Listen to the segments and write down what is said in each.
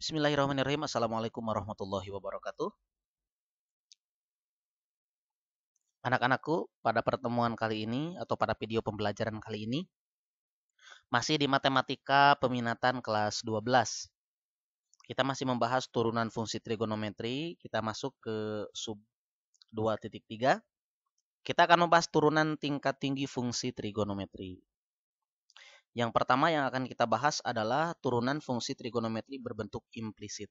Bismillahirrahmanirrahim. Assalamualaikum warahmatullahi wabarakatuh. Anak-anakku, pada pertemuan kali ini atau pada video pembelajaran kali ini masih di matematika peminatan kelas 12. Kita masih membahas turunan fungsi trigonometri. Kita masuk ke sub 2.3. Kita akan membahas turunan tingkat tinggi fungsi trigonometri. Yang pertama yang akan kita bahas adalah turunan fungsi trigonometri berbentuk implisit.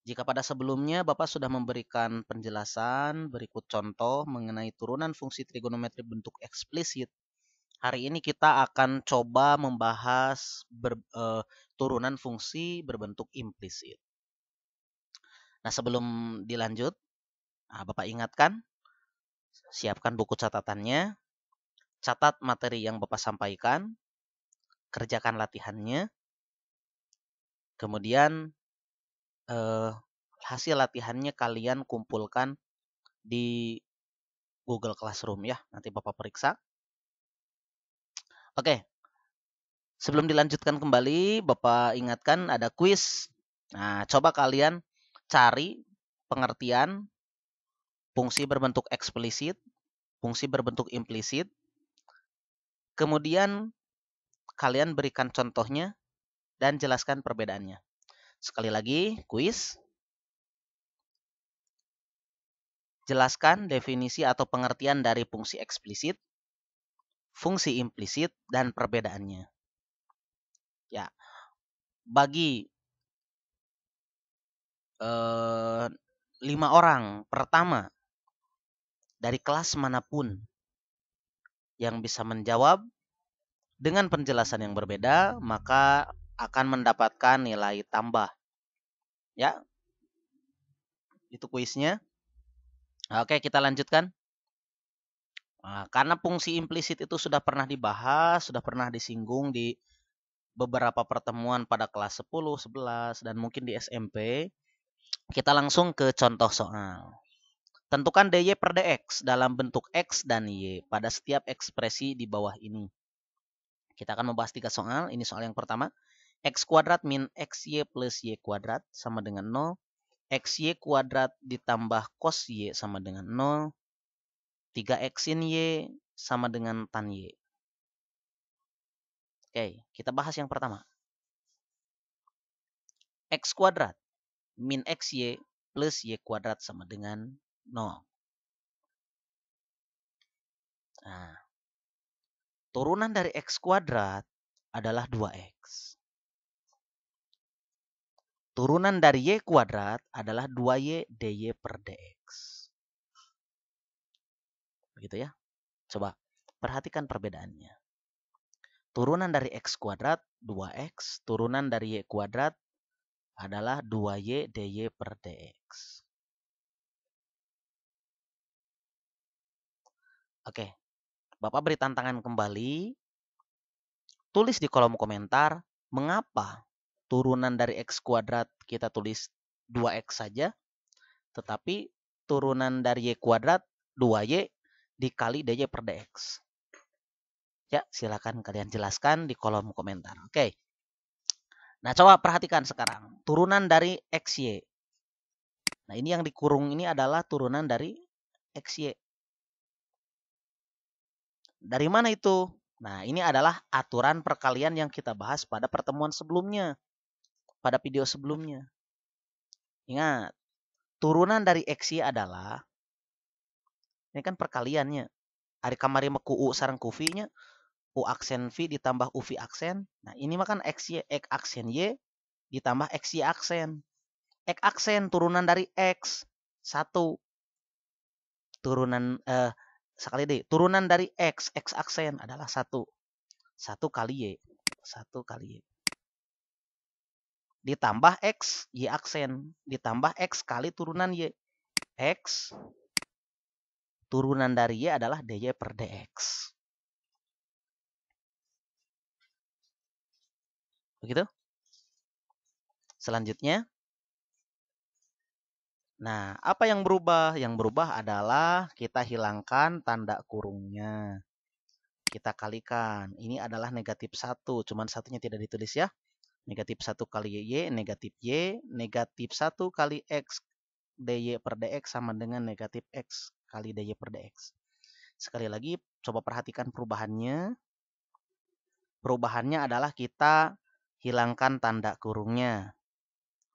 Jika pada sebelumnya Bapak sudah memberikan penjelasan berikut contoh mengenai turunan fungsi trigonometri bentuk eksplisit, hari ini kita akan coba membahas turunan fungsi berbentuk implisit. Nah, sebelum dilanjut, Bapak ingatkan, siapkan buku catatannya, catat materi yang Bapak sampaikan, kerjakan latihannya, kemudian hasil latihannya kalian kumpulkan di Google Classroom ya. Nanti Bapak periksa. Oke. Sebelum dilanjutkan kembali, Bapak ingatkan ada kuis. Nah, coba kalian cari pengertian fungsi berbentuk eksplisit, fungsi berbentuk implisit. Kemudian kalian berikan contohnya dan jelaskan perbedaannya. Sekali lagi, kuis. Jelaskan definisi atau pengertian dari fungsi eksplisit, fungsi implisit, dan perbedaannya. Ya, bagi 5 orang pertama dari kelas manapun yang bisa menjawab dengan penjelasan yang berbeda, maka akan mendapatkan nilai tambah. Ya, itu kuisnya. Oke, kita lanjutkan. Karena fungsi implisit itu sudah pernah dibahas, sudah pernah disinggung di beberapa pertemuan pada kelas 10, 11, dan mungkin di SMP, kita langsung ke contoh soal. Tentukan dy per dx dalam bentuk x dan y pada setiap ekspresi di bawah ini. Kita akan membahas 3 soal. Ini soal yang pertama. X kuadrat min xy plus y kuadrat sama dengan 0. Xy kuadrat ditambah cos y sama dengan 0. 3x sin y sama dengan tan y. Oke, kita bahas yang pertama. X kuadrat min xy plus y kuadrat sama dengan 0. Nah, turunan dari x kuadrat adalah 2x. Turunan dari y kuadrat adalah 2y dy per dx. Begitu ya. Coba perhatikan perbedaannya. Turunan dari x kuadrat 2x, turunan dari y kuadrat adalah 2y dy per dx. Oke, Bapak beri tantangan kembali. Tulis di kolom komentar mengapa turunan dari x kuadrat kita tulis 2x saja, tetapi turunan dari y kuadrat 2y dikali dy per dx. Ya, silakan kalian jelaskan di kolom komentar. Oke. Nah, coba perhatikan sekarang. Turunan dari xy. Nah, ini yang dikurung ini adalah turunan dari xy. Dari mana itu? Nah, ini adalah aturan perkalian yang kita bahas pada pertemuan sebelumnya. Pada video sebelumnya. Ingat, turunan dari xy adalah, ini kan perkaliannya. Ari kamari meku u sareng ku v-nya. U aksen v ditambah u v aksen. Nah, ini mah kan xy, x aksen y ditambah xy aksen. X aksen turunan dari x. 1. Turunan sekali deh, turunan dari x aksen adalah 1. 1 kali y. 1 kali y. Ditambah x, y aksen. Ditambah x kali turunan y. X turunan dari y adalah dy per dx. Begitu? Selanjutnya. Nah, apa yang berubah? Yang berubah adalah kita hilangkan tanda kurungnya. Kita kalikan. Ini adalah negatif 1. Cuman satunya tidak ditulis ya. Negatif 1 kali Y, negatif 1 kali X dy per dx sama dengan negatif X kali dy per dx. Sekali lagi, coba perhatikan perubahannya. Perubahannya adalah kita hilangkan tanda kurungnya.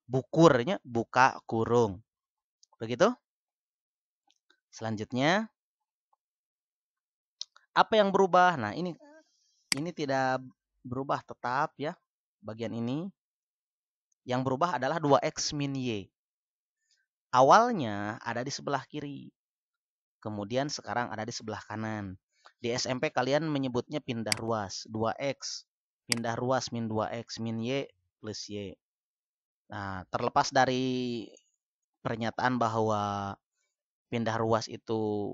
Bukurnya, buka kurung. Begitu? Selanjutnya, apa yang berubah? Nah, ini tidak berubah tetap ya. Bagian ini. Yang berubah adalah 2x min y. Awalnya ada di sebelah kiri. Kemudian sekarang ada di sebelah kanan. Di SMP kalian menyebutnya pindah ruas. 2x pindah ruas min 2x min y plus y. Nah, terlepas dari pernyataan bahwa pindah ruas itu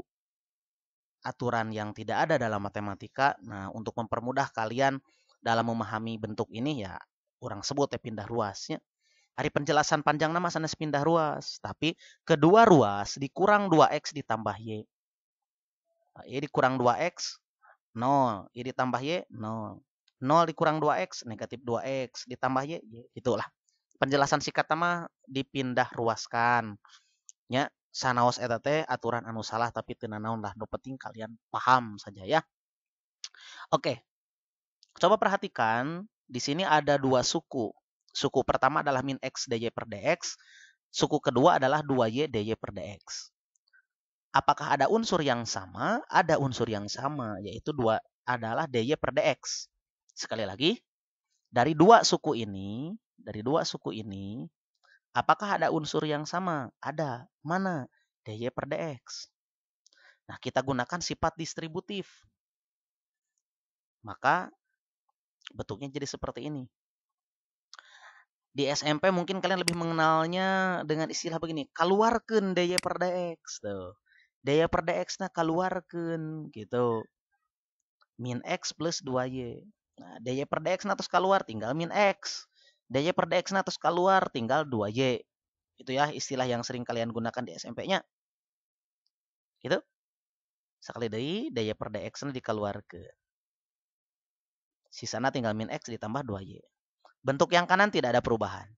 aturan yang tidak ada dalam matematika. Nah, untuk mempermudah kalian dalam memahami bentuk ini ya orang sebut ya pindah ruasnya. Hari penjelasan panjang nama sanes pindah ruas. Tapi kedua ruas dikurang 2x ditambah y. Nah, y dikurang 2x, 0. Y ditambah y, 0. 0 dikurang 2x, negatif 2x. Ditambah y, itulah. Penjelasan singkat nama dipindah ruaskan. Ya, sanaos eta teh aturan anu salah tapi teu naon lah. Nu penting kalian paham saja ya. Oke. Coba perhatikan, di sini ada dua suku. Suku pertama adalah min x dy per dx. Suku kedua adalah 2y dy per dx. Apakah ada unsur yang sama? Ada unsur yang sama, yaitu adalah dy per dx. Sekali lagi, dari dua suku ini, apakah ada unsur yang sama? Ada. Mana? dy per dx. Nah, kita gunakan sifat distributif. Maka bentuknya jadi seperti ini. Di SMP mungkin kalian lebih mengenalnya dengan istilah begini, keluarkan dy per dx tuh. Dy per dx nah keluarkan gitu. Min x plus 2y. Nah, dy per dx nah terus keluar tinggal min x. Dy per dx nah terus keluar tinggal 2y. Itu ya istilah yang sering kalian gunakan di SMP-nya. Gitu. Sekali deui dy per dx nah dikeluarkeun. Sisana tinggal min x ditambah 2y. Bentuk yang kanan tidak ada perubahan.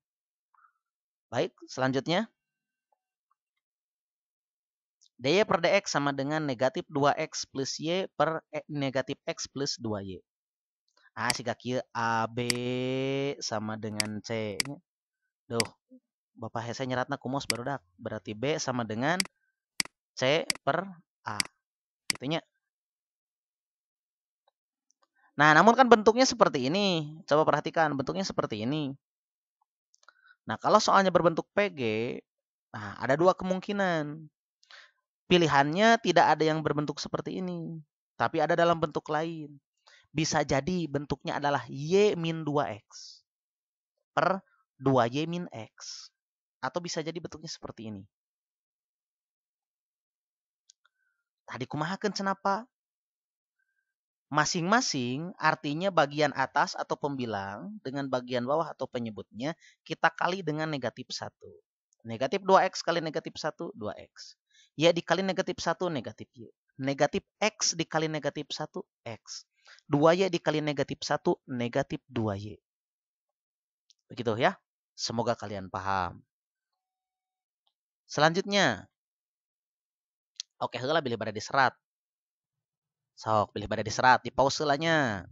Baik, selanjutnya. Dy per dx sama dengan negatif 2x plus y per negatif x plus 2y. Ah, si kaki AB sama dengan C. Duh, Bapak Hese nyeratna kumos barudak. Berarti B sama dengan C per A. Gitunya. Nah, namun kan bentuknya seperti ini. Coba perhatikan, bentuknya seperti ini. Nah, kalau soalnya berbentuk PG, nah ada dua kemungkinan. Pilihannya tidak ada yang berbentuk seperti ini. Tapi ada dalam bentuk lain. Bisa jadi bentuknya adalah Y min 2X per 2Y min X. Atau bisa jadi bentuknya seperti ini. Tadi kumahakeun cenapa? Masing-masing artinya bagian atas atau pembilang dengan bagian bawah atau penyebutnya kita kali dengan negatif 1. Negatif 2x kali negatif 1, 2x. Y dikali negatif 1, negatif Y. Negatif X dikali negatif 1, X. 2Y dikali negatif 1, negatif 2Y. Begitu ya. Semoga kalian paham. Selanjutnya. Oke, heula bilih bade diserat. Sok, pilih bade diserat. Di pause lanya.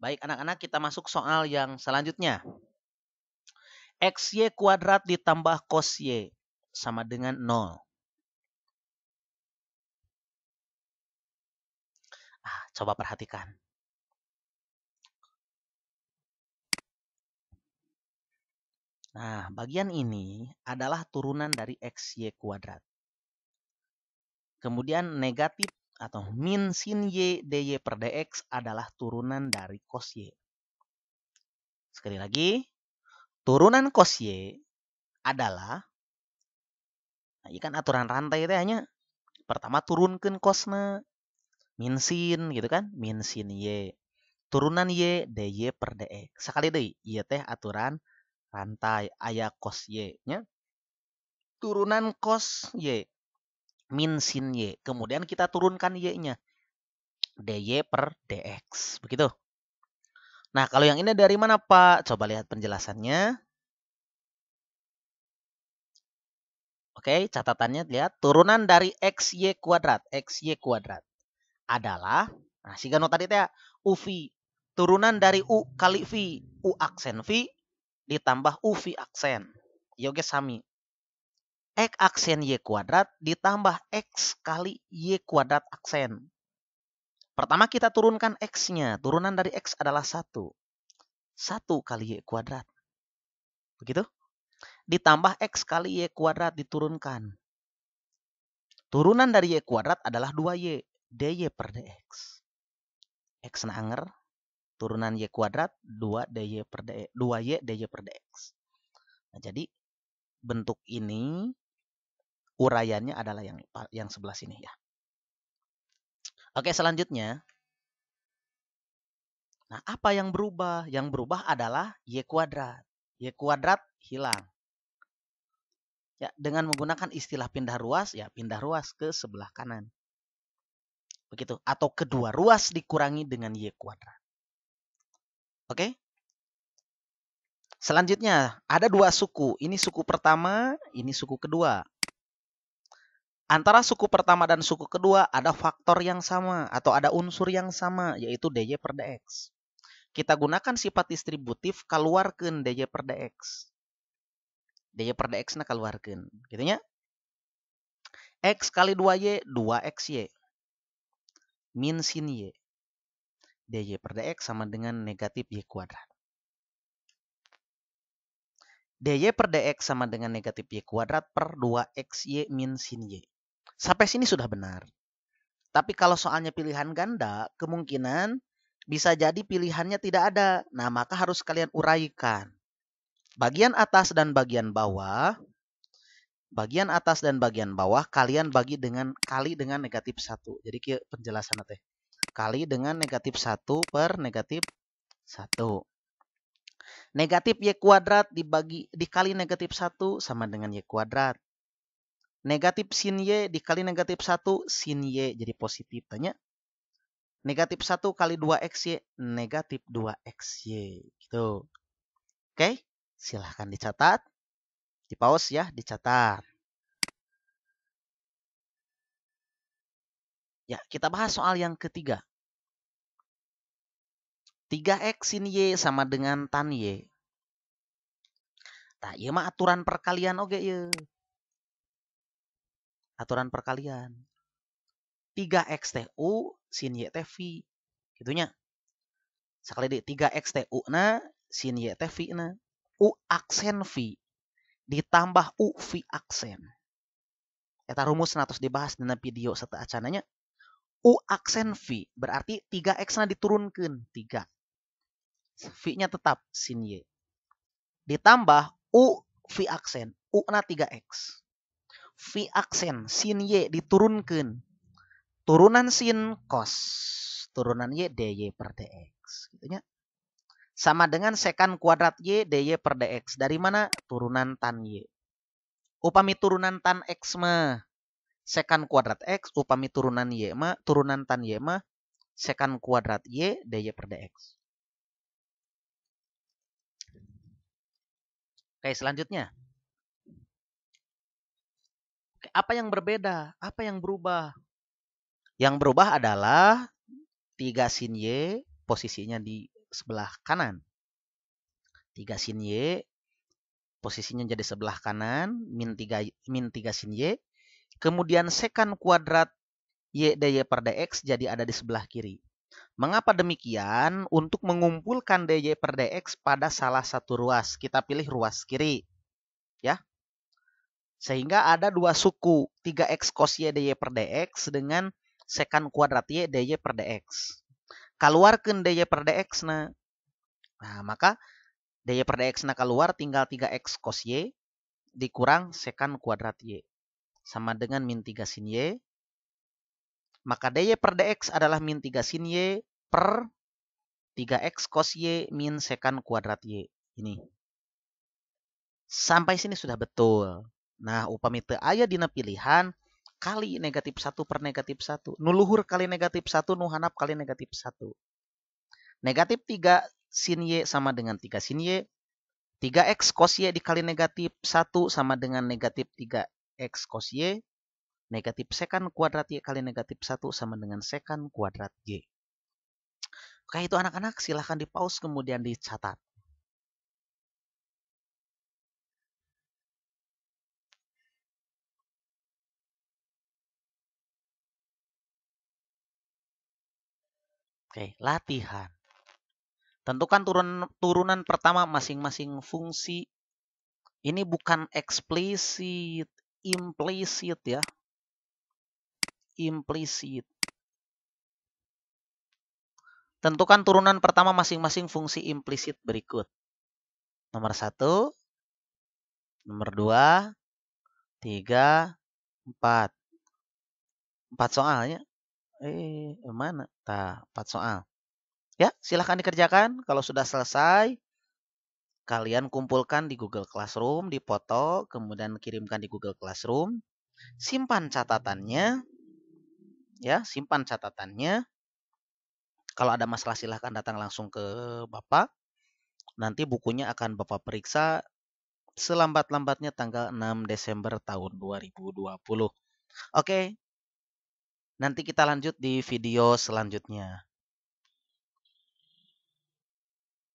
Baik anak-anak, kita masuk soal yang selanjutnya. XY kuadrat ditambah cos Y sama dengan 0. Coba perhatikan. Nah, bagian ini adalah turunan dari XY kuadrat. Kemudian negatif atau min sin Y dy per dx adalah turunan dari cos Y. Sekali lagi, turunan cos Y adalah, nah ini kan aturan rantai itu hanya, pertama turunkan cosna, min sin gitu kan, min sin Y. Turunan Y dy per dx. Sekali deui, ieu teh aturan rantai aya cos Y nya. Turunan cos Y min sin Y. Kemudian kita turunkan Y-nya. dy per dx. Begitu. Nah, kalau yang ini dari mana, Pak? Coba lihat penjelasannya. Oke, catatannya lihat. Turunan dari XY kuadrat. XY kuadrat adalah, nah si Gano tadi teh U V. Turunan dari U kali V. U aksen V ditambah U V aksen. Yoge sami. X aksen Y kuadrat ditambah X kali Y kuadrat aksen. Pertama kita turunkan X-nya. Turunan dari X adalah 1. 1 kali Y kuadrat. Begitu? Ditambah X kali Y kuadrat diturunkan. Turunan dari Y kuadrat adalah 2Y. dy per dx. X na anger. Turunan Y kuadrat 2 dy per dx. 2Y dy per dx. Nah, jadi bentuk ini uraiannya adalah yang sebelah sini ya. Oke, selanjutnya. Nah, apa yang berubah? Yang berubah adalah Y kuadrat. Y kuadrat hilang. Ya, dengan menggunakan istilah pindah ruas, ya pindah ruas ke sebelah kanan. Begitu. Atau kedua ruas dikurangi dengan Y kuadrat. Oke? Selanjutnya, ada 2 suku. Ini suku pertama, ini suku kedua. Antara suku pertama dan suku kedua ada faktor yang sama atau ada unsur yang sama, yaitu dy per dx. Kita gunakan sifat distributif, keluarkan dy per dx. dy per dx na keluarkan. Gitu nya. X kali 2y, 2xy. Min sin y. dy per dx sama dengan negatif y kuadrat. dy per dx sama dengan negatif y kuadrat per 2xy min sin y. Sampai sini sudah benar. Tapi kalau soalnya pilihan ganda, kemungkinan bisa jadi pilihannya tidak ada. Nah, maka harus kalian uraikan. Bagian atas dan bagian bawah kalian bagi dengan kali dengan negatif 1. Jadi penjelasan teh. Kali dengan negatif 1 per negatif 1. Negatif y kuadrat dikali negatif 1 sama dengan y kuadrat. Negatif sin y dikali negatif 1, sin y jadi positif. Tanya. Negatif 1 kali 2xy, negatif 2xy. Gitu. Oke, silahkan dicatat. Di pause ya, dicatat. Ya, kita bahas soal yang ketiga. 3x sin y sama dengan tan y. Nah, iya mah aturan perkalian oke ya. Aturan perkalian. 3x teh U, sin y teh V. Gitunya. Sekali di 3x teh U na, sin y teh V na. U aksen V ditambah U V aksen. Eta rumus natos dibahas dina video serta acananya. U aksen V berarti 3x na diturunkan 3. V-nya tetap sin y. Ditambah U V aksen. U na 3x. V aksen sin y diturunkan. Turunan sin cos. Turunan y dy per dx. Gitu nya. Sama dengan sekan kuadrat y dy per dx. Dari mana? Turunan tan y. Upami turunan tan x mah sekan kuadrat x. Upami turunan y mah, turunan tan y mah sekan kuadrat y dy per dx. Oke, selanjutnya. Apa yang berbeda? Apa yang berubah? Yang berubah adalah 3 sin y posisinya di sebelah kanan. 3 sin y posisinya jadi sebelah kanan, min 3 sin y. Kemudian sekan kuadrat y dy per dx jadi ada di sebelah kiri. Mengapa demikian? Untuk mengumpulkan dy per dx pada salah satu ruas. Kita pilih ruas kiri. Ya. Sehingga ada 2 suku, 3x cos y dy per dx dengan sekan kuadrat y dy per dx. Keluarkan dy per dx na. Nah, maka dy per dx na keluar tinggal 3x cos y dikurang sekan kuadrat y. Sama dengan min 3 sin y. Maka dy per dx adalah min 3 sin y per 3x cos y min sekan kuadrat y. Ini. Sampai sini sudah betul. Nah, upami teu aya dina pilihan, kali negatif 1 per negatif 1. Nuluhur kali negatif 1, nuhanap kali negatif 1. Negatif 3 sin Y sama dengan 3 sin Y. 3x cos Y dikali negatif 1 sama dengan negatif 3x cos Y. Negatif sekan kuadrat Y kali negatif 1 sama dengan sekan kuadrat Y. Oke, itu anak-anak silahkan di pause kemudian dicatat. Oke, latihan. Tentukan turunan pertama masing-masing fungsi. Ini bukan eksplisit, implisit ya. Implisit. Tentukan turunan pertama masing-masing fungsi implisit berikut. Nomor 1, nomor 2, 3, 4. 4 soalnya. Mana? 4 soal. Ya, silahkan dikerjakan. Kalau sudah selesai, kalian kumpulkan di Google Classroom, dipoto, kemudian kirimkan di Google Classroom. Simpan catatannya. Ya, simpan catatannya. Kalau ada masalah silahkan datang langsung ke Bapak. Nanti bukunya akan Bapak periksa selambat-lambatnya tanggal 6 Desember tahun 2020. Oke. Nanti kita lanjut di video selanjutnya.